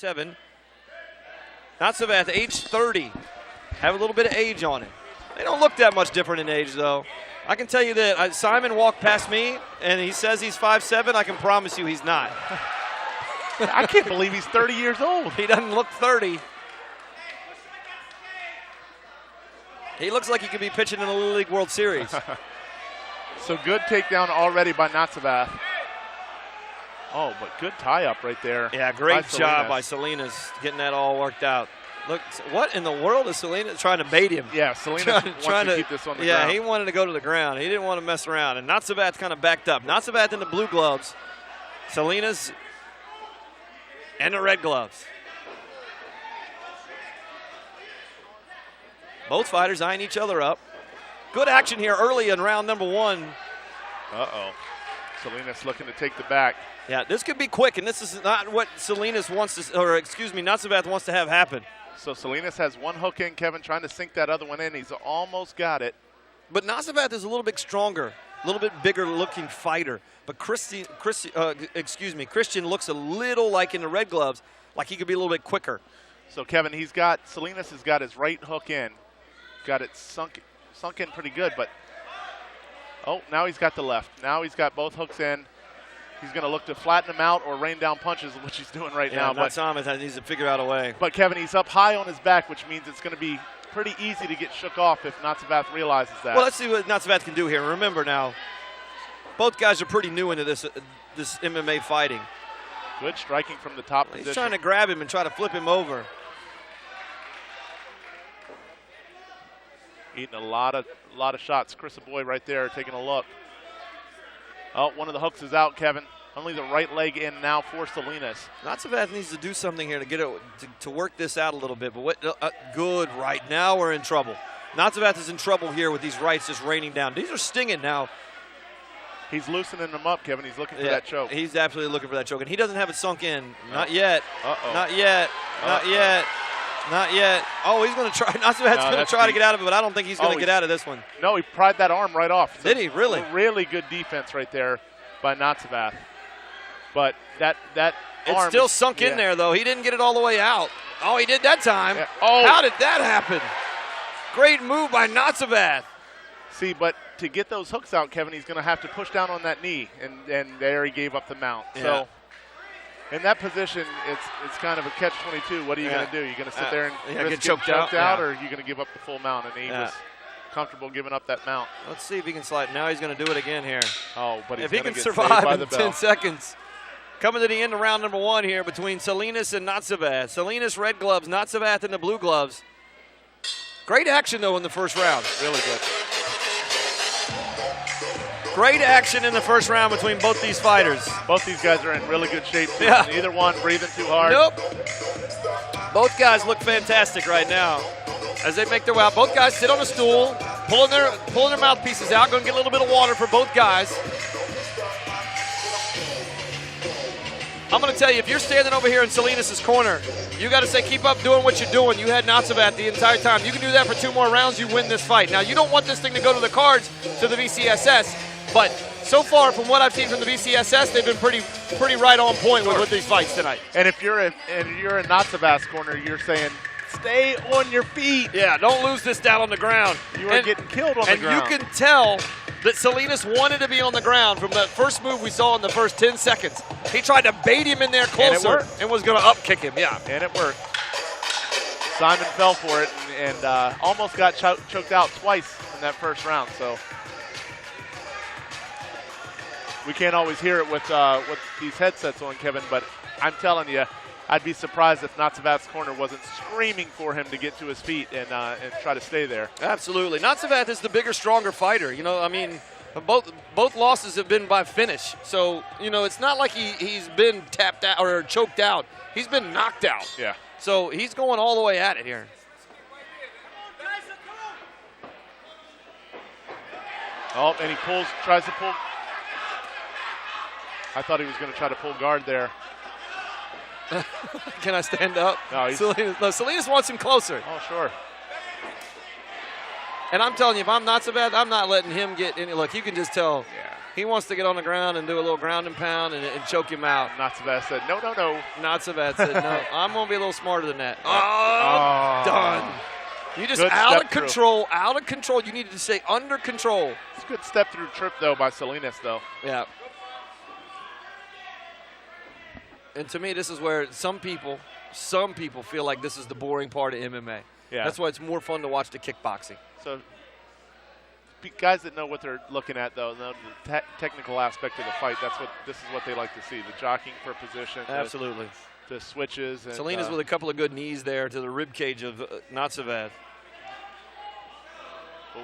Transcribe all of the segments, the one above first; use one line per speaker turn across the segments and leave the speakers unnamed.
5'7". Gnotsavath, age 30. Have a little bit of age on him. They don't look that much different in age, though. I can tell you that Simon walked past me, and he says he's 5'7". I can promise you he's not.
I can't believe he's 30 years old.
He doesn't look 30. He looks like he could be pitching in the Little League World Series.
So good takedown already by Gnotsavath. Oh, but good tie-up right there.
Yeah, great job by Salinas getting that all worked out. Look, what in the world is Salinas trying to bait him?
Yeah, Salinas wants to keep this on the ground.
Yeah, he wanted to go to the ground. He didn't want to mess around. And Gnotsavath kind of backed up. Gnotsavath in the blue gloves. Salinas in the red gloves. Both fighters eyeing each other up. Good action here early in round number 1.
Uh-oh. Salinas looking to take the back.
Yeah, this could be quick, and this is not what Salinas wants to, or excuse me, Gnotsavath wants to have happen.
So Salinas has one hook in, Kevin, trying to sink that other one in. He's almost got it.
But Gnotsavath is a little bit stronger, a little bit bigger looking fighter. But Cristian looks a little like in the red gloves, like he could be a little bit quicker.
So Kevin, Salinas has got his right hook in. Got it sunk in pretty good, but oh, now he's got the left. Now he's got both hooks in. He's going to look to flatten him out or rain down punches, which he's doing right now.
Gnotsavath needs to figure out a way.
But Kevin, he's up high on his back, which means it's going to be pretty easy to get shook off if Gnotsavath realizes that.
Well, let's see what Gnotsavath can do here. Remember now, both guys are pretty new into this MMA fighting.
Good striking from the top position.
He's trying to grab him and try to flip him over.
Eating a lot of shots. Chris Boy right there taking a look. Oh, one of the hooks is out, Kevin. Only the right leg in now for Salinas.
Gnotsavath needs to do something here to get it to work this out a little bit. But what? Good right now. We're in trouble. Gnotsavath is in trouble here with these rights just raining down. These are stinging now.
He's loosening them up, Kevin. He's looking for that choke.
He's absolutely looking for that choke, and he doesn't have it sunk in. Not yet.
Uh-oh.
Not yet. Not yet. Not yet. Oh, he's going to try. Gnotsavath's going to try to get out of it, but I don't think he's going to get out of this one.
No, he pried that arm right off.
Did he? Really?
Really good defense right there by Gnotsavath. But that
it's
arm
still sunk in there, though. He didn't get it all the way out. Oh, he did that time.
Yeah. Oh.
How did that happen? Great move by Gnotsavath.
See, but to get those hooks out, Kevin, he's going to have to push down on that knee, and there he gave up the mount.
Yeah.
So in that position, it's kind of a catch-22. What are you going to do? You're going to sit there and
get choked out,
or are you going to give up the full mount? And he was comfortable giving up that mount.
Let's see if he can slide. Now he's going to do it again here.
Oh, but
if he can survive in 10 seconds. Coming to the end of round number 1 here between Salinas and Gnotsavath. Salinas red gloves, Gnotsavath in the blue gloves. Great action, though, in the first round.
Really good.
Great action in the first round between both these fighters.
Both these guys are in really good shape.
Yeah.
Neither one breathing too hard.
Nope. Both guys look fantastic right now as they make their way out. Both guys sit on a stool, pulling their mouthpieces out. Going to get a little bit of water for both guys. I'm going to tell you, if you're standing over here in Salinas' corner, you got to say, keep up doing what you're doing. You had Gnotsavath the entire time. You can do that for 2 more rounds, you win this fight. Now, you don't want this thing to go to the cards, to the VCSS, but so far from what I've seen from the VCSS, they've been pretty right on point with these fights tonight.
And if you're in Gnotsavath's corner, you're saying, stay on your feet.
Yeah, don't lose this down on the ground.
You are getting killed on the ground.
And you can tell that Salinas wanted to be on the ground from that first move we saw in the first 10 seconds. He tried to bait him in there closer and was going to up kick him, yeah.
And it worked. Simon fell for it and almost got choked out twice in that first round. So we can't always hear it with these headsets on, Kevin, but I'm telling you, I'd be surprised if Gnotsavath's corner wasn't screaming for him to get to his feet and try to stay there.
Absolutely. Gnotsavath is the bigger, stronger fighter. You know, I mean, both losses have been by finish. So, you know, it's not like he's been tapped out or choked out. He's been knocked out.
Yeah.
So he's going all the way at it here.
Oh, and he tries to pull. I thought he was going to try to pull guard there.
Can I stand up?
No,
Salinas wants him closer.
Oh, sure.
And I'm telling you, if I'm Gnotsavath, I'm not letting him get any. Look, you can just tell He wants to get on the ground and do a little ground and pound and choke him out.
Gnotsavath said, no, no, no.
Gnotsavath said, no, I'm going to be a little smarter than that. Oh, done. You just out of control, out of control. You needed to stay under control.
It's a good step through trip, though, by Salinas, though.
Yeah. And to me, this is where some people feel like this is the boring part of MMA.
Yeah.
That's why it's more fun to watch the kickboxing.
So guys that know what they're looking at, though, know the technical aspect of the fight, this is what they like to see, the jockeying for position.
Absolutely.
The switches. And,
Salinas with a couple of good knees there to the rib cage of Gnotsavath.
Oh,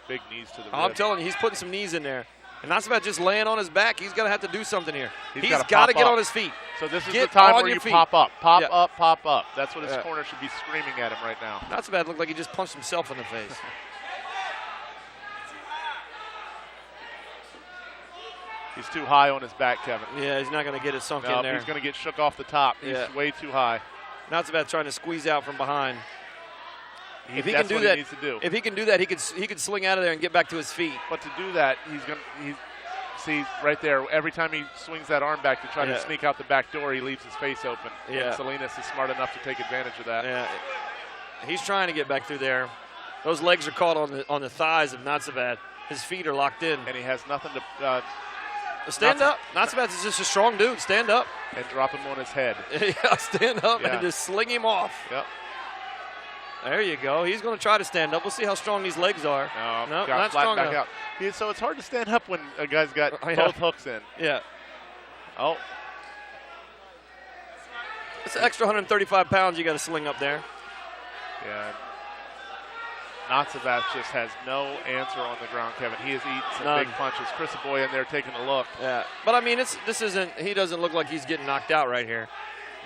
big knees to the rib.
I'm telling you, he's putting some knees in there. And Gnotsavath just laying on his back. He's going to have to do something here. He's got to get on his feet.
So this is the time where you pop up. Pop up. That's what his
Yeah.
corner should be screaming at him right now.
Gnotsavath looked like he just punched himself in the face.
He's too high on his back, Kevin.
Yeah, he's not going to get it sunk in there.
He's going to get shook off the top. He's way too high.
Gnotsavath trying to squeeze out from behind. If he
That's
can do
what
that,
he needs to do.
if he can do that, he could swing out of there and get back to his feet.
But to do that, see right there, every time he swings that arm back to try to sneak out the back door, he leaves his face open.
Yeah.
And Salinas is smart enough to take advantage of that.
Yeah, he's trying to get back through there. Those legs are caught on the thighs of Gnotsavath. His feet are locked in.
And he has nothing to
stand up. Gnotsavath is just a strong dude. Stand up.
And drop him on his head.
Yeah, stand up and just sling him off.
Yep.
There you go. He's going to try to stand up. We'll see how strong these legs are.
No,
not strong enough.
out. So it's hard to stand up when a guy's got both hooks in.
Yeah.
Oh.
It's an extra 135 pounds you got to sling up there.
Yeah. Gnotsavath just has no answer on the ground, Kevin. He is eating some big punches. Chris Boy in there taking a look.
Yeah. But, I mean, he doesn't look like he's getting knocked out right here.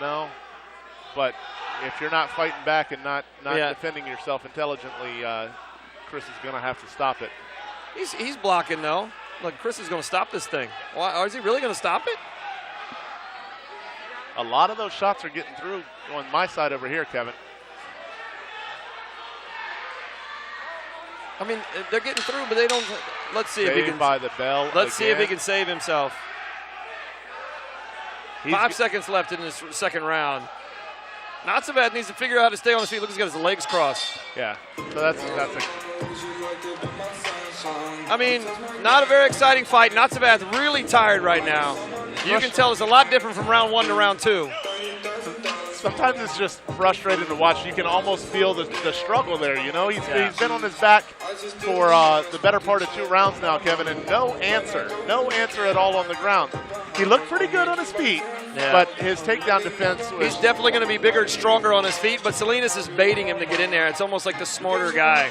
No. But if you're not fighting back and not defending yourself intelligently, Chris is going to have to stop it.
He's blocking, though. Look, Chris is going to stop this thing. Why, is he really going to stop it?
A lot of those shots are getting through on my side over here, Kevin.
I mean, they're getting through, but they don't. Let's see if he can.
By the bell.
Let's see if he can save himself. 5 seconds left in this second round. Gnotsavath needs to figure out how to stay on his feet. Look, he's got his legs crossed.
Yeah. So that's
I mean, not a very exciting fight. Gnotsavath really tired right now. You can tell it's a lot different from round 1 to round 2.
Sometimes it's just frustrating to watch. You can almost feel the struggle there, you know? He's been on his back for the better part of 2 rounds now, Kevin, and no answer at all on the ground. He looked pretty good on his feet, but his takedown defense was...
He's definitely going to be bigger and stronger on his feet, but Salinas is baiting him to get in there. It's almost like the smarter guy.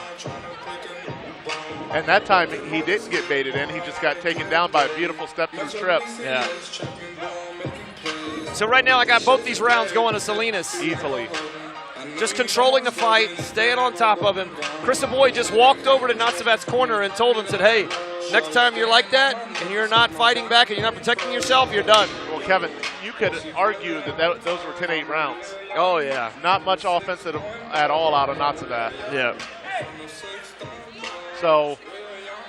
And that time, he didn't get baited in. He just got taken down by a beautiful step through trips.
Yeah. So right now I got both these rounds going to Salinas.
Easily.
Just controlling the fight, staying on top of him. Chris Boy just walked over to Gnotsavath's corner and told him, said, hey, next time you're like that and you're not fighting back and you're not protecting yourself, you're done.
Well, Kevin, you could argue that those were 10-8 rounds.
Oh, yeah.
Not much offense at all out of Gnotsavath.
Yeah.
So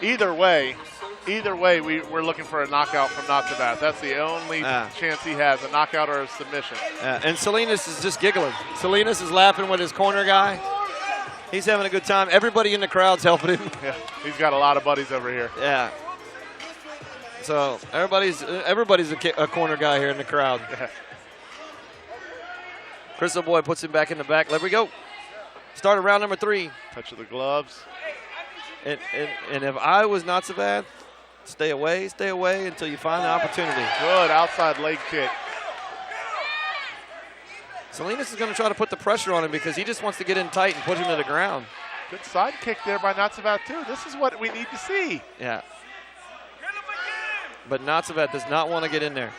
either way, we're looking for a knockout from Gnotsavath. That's the only chance he has, a knockout or a submission.
And Salinas is just giggling. Salinas is laughing with his corner guy. He's having a good time. Everybody in the crowd's helping him.
Yeah, he's got a lot of buddies over here.
Yeah. So everybody's a corner guy here in the crowd.
Yeah.
Chris Boy puts him back in the back. There we go. Start of round number 3.
Touch of the gloves.
And if I was Gnotsavath, stay away until you find the opportunity.
Good outside leg kick.
Salinas is going to try to put the pressure on him because he just wants to get in tight and put him to the ground.
Good side kick there by Gnotsavath, too. This is what we need to see.
Yeah. But Gnotsavath does not want to get in there.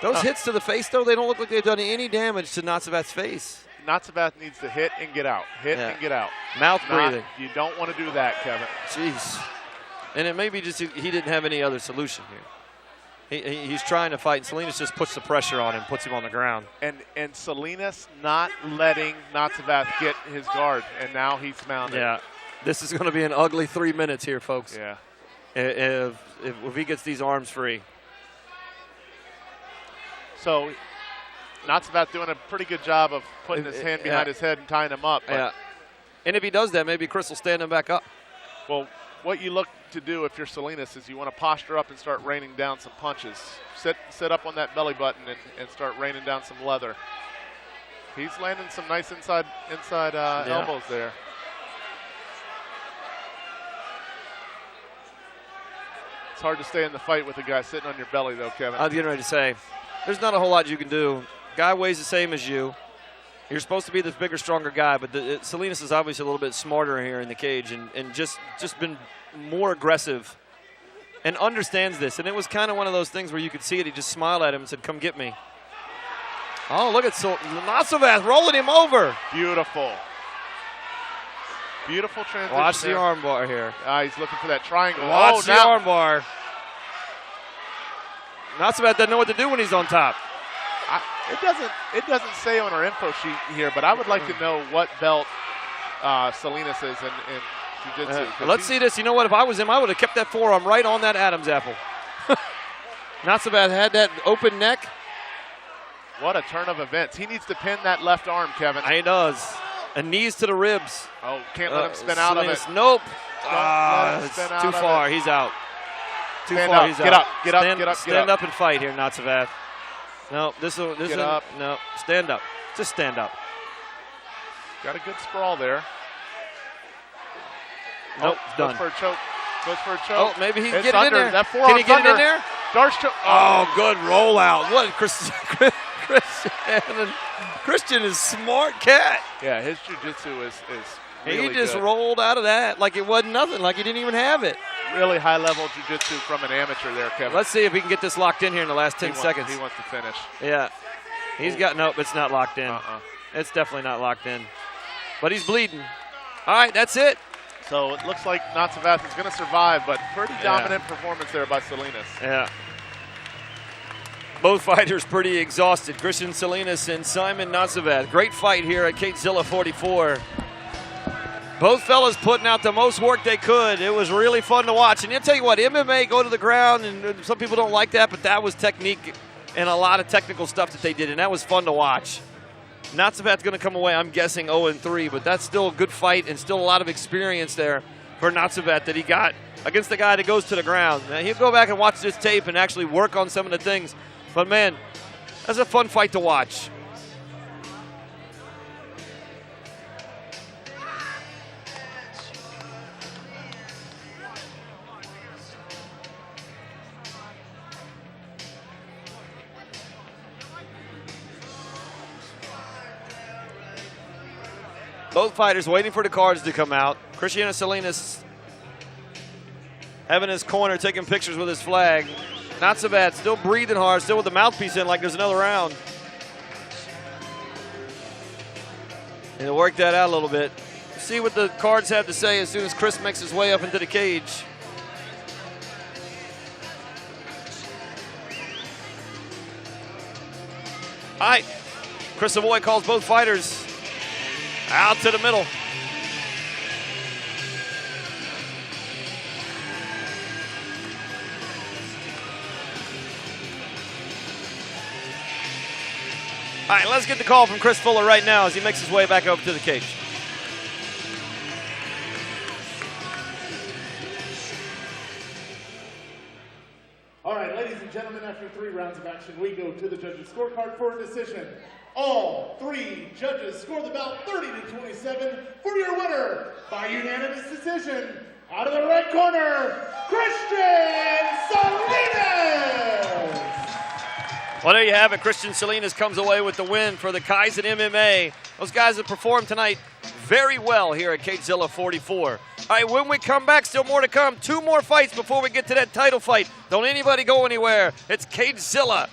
Those hits to the face, though, they don't look like they've done any damage to Gnotsavath's face.
Gnotsavath needs to hit and get out. And get out.
Mouth breathing.
You don't want to do that, Kevin.
Jeez. And it may be just he didn't have any other solution here. He's trying to fight, and Salinas just puts the pressure on him, puts him on the ground.
And Salinas not letting Gnotsavath get his guard, and now he's mounted.
Yeah. This is going to be an ugly 3 minutes here, folks.
Yeah.
if he gets these arms free.
So Gnotsavath doing a pretty good job of putting his hand behind his head and tying him up.
Yeah. And if he does that, maybe Chris will stand him back up.
Well, what you look to do if you're Salinas is you want to posture up and start raining down some punches. Sit up on that belly button and start raining down some leather. He's landing some nice inside elbows there. It's hard to stay in the fight with a guy sitting on your belly, though, Kevin.
I was getting ready to say, there's not a whole lot you can do. Guy weighs the same as you. You're supposed to be this bigger, stronger guy, but Salinas is obviously a little bit smarter here in the cage and just been more aggressive and understands this. And it was kind of one of those things where you could see it. He just smiled at him and said, come get me. Oh, look at Gnotsavath rolling him over.
Beautiful. Beautiful transition.
Watch the arm bar here.
He's looking for that triangle.
Watch the arm bar. Gnotsavath doesn't know what to do when he's on top.
It doesn't say on our info sheet here, but I would like to know what belt Salinas is in jiu-jitsu.
Let's see this. You know what? If I was him, I would have kept that forearm right on that Adam's apple. Gnotsavath had that open neck.
What a turn of events. He needs to pin that left arm, Kevin.
He does. And knees to the ribs.
Oh, can't let him spin out of it.
Nope.
It's
too far. He's out. Too
Stand
far.
up.
He's
Get
out.
up.
Stand up and fight here, Gnotsavath. No, this is
Get up.
No, stand up. Just stand up.
Got a good sprawl there.
Nope, done.
Goes for a choke.
Oh, maybe he can get it
under.
in there.
That
Can he get it in there?
Darce choke.
Oh, good rollout. What, Cristian is smart cat.
Yeah, his jiu-jitsu is really
He just
good.
rolled out of that like it wasn't nothing, like he didn't even have it.
Really high-level jiu-jitsu from an amateur there, Kevin.
Let's see if we can get this locked in here in the last 10 seconds.
He wants to finish.
Yeah. He's got, nope, it's not locked in. It's definitely not locked in. But he's bleeding. All right, that's it.
So it looks like Gnotsavath is going to survive, but pretty dominant performance there by Salinas.
Yeah. Both fighters pretty exhausted. Cristian Salinas and Simon Gnotsavath. Great fight here at CageZilla 44. Both fellas putting out the most work they could. It was really fun to watch. And I'll tell you what, MMA go to the ground, and some people don't like that, but that was technique and a lot of technical stuff that they did, and that was fun to watch. Gnotsavath's going to come away, I'm guessing, 0-3, but that's still a good fight and still a lot of experience there for Gnotsavath that he got against the guy that goes to the ground. Now, he'll go back and watch this tape and actually work on some of the things. But, man, that's a fun fight to watch. Both fighters waiting for the cards to come out. Cristian Salinas having his corner, taking pictures with his flag. Gnotsavath still breathing hard, still with the mouthpiece in like there's another round. And to work that out a little bit. See what the cards have to say as soon as Chris makes his way up into the cage. All right, Chris Savoy calls both fighters out to the middle. All right, let's get the call from Chris Fuller right now as he makes his way back over to the cage.
All right, ladies and gentlemen, after 3 rounds of action, we go to the judges' scorecard for a decision. All 3 judges score the bout 30-27 for your winner by unanimous decision. Out of the red corner, Cristian Salinas!
Well, there you have it. Cristian Salinas comes away with the win for the Kaizen MMA. Those guys have performed tonight very well here at CageZilla 44. All right, when we come back, still more to come. 2 more fights before we get to that title fight. Don't anybody go anywhere. It's CageZilla